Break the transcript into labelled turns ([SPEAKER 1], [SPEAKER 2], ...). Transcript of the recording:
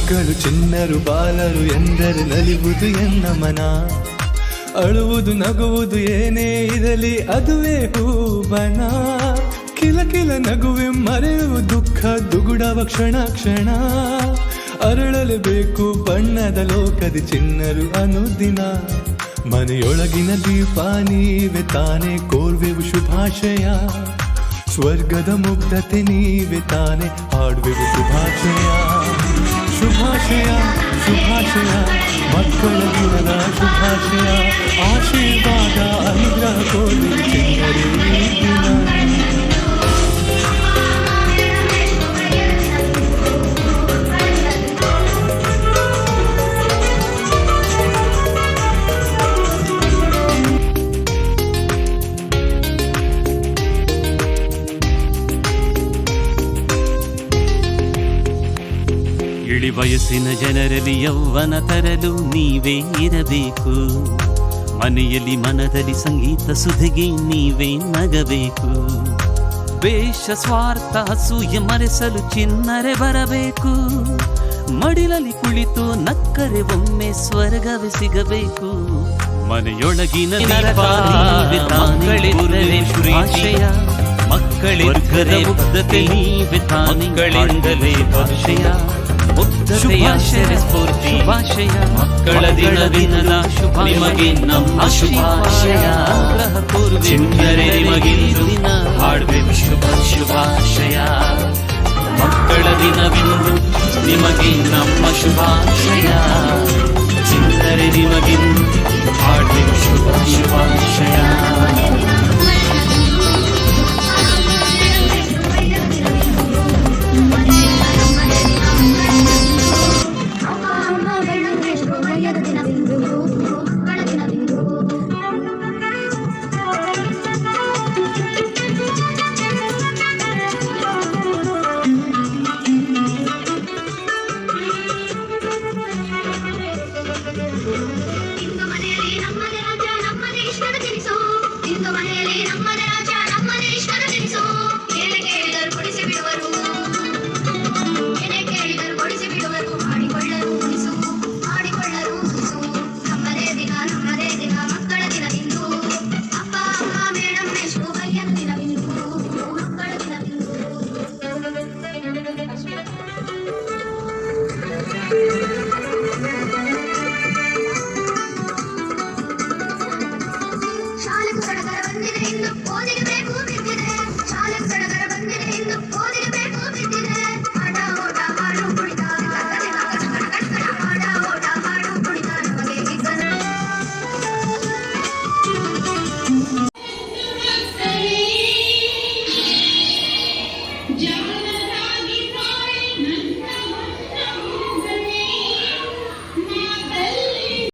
[SPEAKER 1] ಮಕ್ಕಳು ಚಿನ್ನರು ಬಾಲರು ಎಂದರೆ ನಲಿವುದು ಎನ್ನ ಮನ. ಅಳುವುದು ನಗುವುದು ಏನೇ ಇರಲಿ ಅದುವೇ ಹೂಬನ. ಕಿಲ ಕಿಲ ನಗುವೆ ಮರೆಯುವ ದುಃಖ ದುಗುಡವ ಕ್ಷಣ ಕ್ಷಣ. ಅರಳಲೇಬೇಕು ಬಣ್ಣದ ಲೋಕದ ಚಿನ್ನರು ಅನುದಿನ. ಮನೆಯೊಳಗಿನ ದೀಪ ನೀವೆ ತಾನೆ ಕೋರ್ವೆವು ಶುಭಾಶಯ. ಸ್ವರ್ಗದ ಮುಗ್ಧತೆ ನೀವೆ ತಾನೆ ಹಾಡುವೆವು ಶುಭಾಶಯ. ಶುಭಾಶಯ ಶುಭಾಶಯ ಮಕ್ಕಳ ದಿನದ ಶುಭಾಶಯ. ಆಶೀರ್ವಾದ ಅನುಗ್ರಹ ಕೋರಿ ಚಿನ್ನರೇ ಈ ದಿನ.
[SPEAKER 2] ಇಳಿ ವಯಸ್ಸಿನ ಜನರಲ್ಲಿ ಯೌವನ ತರಲು ನೀವೇ ಇರಬೇಕು. ಮನೆಯಲ್ಲಿ ಮನದಲ್ಲಿ ಸಂಗೀತ ಸುಧಿಗೆ ನೀವೇ ನಗಬೇಕು. ವೇಷ ಸ್ವಾರ್ಥ ಅಸೂಯೆ ಮರೆಸಲು ಚಿನ್ನರೆ ಬರಬೇಕು. ಮಡಿಲಲ್ಲಿ ಕುಳಿತು ನಕ್ಕರೆ ಒಮ್ಮೆ ಸ್ವರ್ಗವೇ ಸಿಗಬೇಕು. ಮನೆಯೊಳಗಿನ ಶುಭಾಶಯ. ಮಕ್ಕಳಿದ್ದರೆ ಮುಗ್ಧತೆ ನೀವೆ ತಾನಿಗಳಿಂದಲೇ ಭಾಷೆಯ. ಮುಗ್ಧತೆಯ ಸ್ಫೂರ್ತಿ ಶುಭಾಶಯ. ಮಕ್ಕಳ ದಿನದ ಶುಭ ನಿಮಗೆ ನಮ್ಮ ಶುಭಾಶಯ. ಚಿನ್ನರೆ ನಿಮಗಿಂದು ಹಾಡುವೆವು ಶುಭ ಶುಭಾಶಯ. ಮಕ್ಕಳ ದಿನವಿಂದು ನಿಮಗೆ ನಮ್ಮ ಶುಭಾಶಯ. ಚಿನ್ನರೆ ನಿಮಗಿಂದು ಹಾಡುವೆವು ಶುಭ ಶುಭಾಶಯ.
[SPEAKER 3] ಶಾಲೆ